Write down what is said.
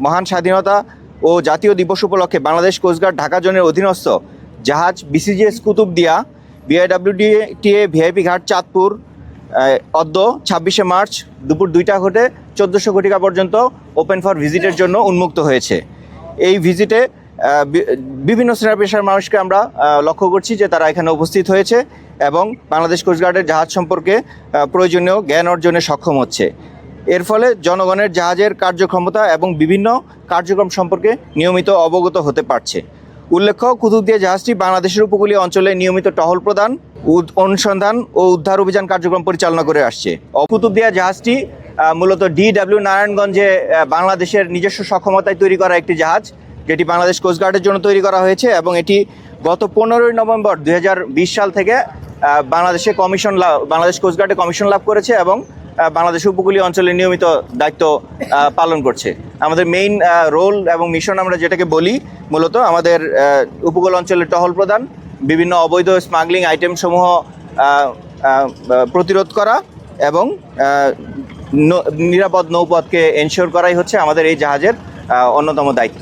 মহান স্বাধীনতা ও জাতীয় দিবস উপলক্ষে বাংলাদেশ কোস্টগার্ড ঢাকা জোনের অধীনস্থ জাহাজ বিসিজিএস কুতুবদিয়া বিআইডব্লিউটিএ ভিআইপি ঘাট চাঁদপুর অদ্য ২৬শে মার্চ দুপুর ২টা ঘটে ১৪০০ ঘটিকা পর্যন্ত ওপেন ফর ভিজিটের জন্য উন্মুক্ত হয়েছে। এই ভিজিটে বিভিন্ন শ্রেণী পেশার মানুষকে আমরা লক্ষ্য করছি যে তারা এখানে উপস্থিত হয়েছে এবং বাংলাদেশ কোস্টগার্ডের জাহাজ সম্পর্কে প্রয়োজনীয় জ্ঞান অর্জনে সক্ষম হচ্ছে। এর ফলে জনগণের জাহাজের কার্যক্ষমতা এবং বিভিন্ন কার্যক্রম সম্পর্কে নিয়মিত অবগত হতে পারছে। উল্লেখ্য, কুতুবদিয়া জাহাজটি বাংলাদেশের উপকূলীয় অঞ্চলে নিয়মিত টহল প্রদান, অনুসন্ধান ও উদ্ধার অভিযান কার্যক্রম পরিচালনা করে আসছে। কুতুবদিয়া জাহাজটি মূলত DW নারায়ণগঞ্জে বাংলাদেশের নিজস্ব সক্ষমতায় তৈরি করা একটি জাহাজ, যেটি বাংলাদেশ কোস্টগার্ডের জন্য তৈরি করা হয়েছে এবং এটি গত 15ই নভেম্বর 2020 সাল থেকে বাংলাদেশ কোস্টগার্ডে কমিশন লাভ করেছে এবং বাংলাদেশের উপকূলীয় অঞ্চলে নিয়মিত দায়িত্ব পালন করছে। আমাদের মেইন রোল এবং মিশন আমরা যেটাকে বলি, মূলত আমাদের উপকূল অঞ্চলে টহল প্রদান, বিভিন্ন অবৈধ স্মাগলিং আইটেম সমূহ প্রতিরোধ করা এবং নিরাপদ নৌপথকে এনশিওর করাই হচ্ছে আমাদের এই জাহাজের অন্যতম দায়িত্ব।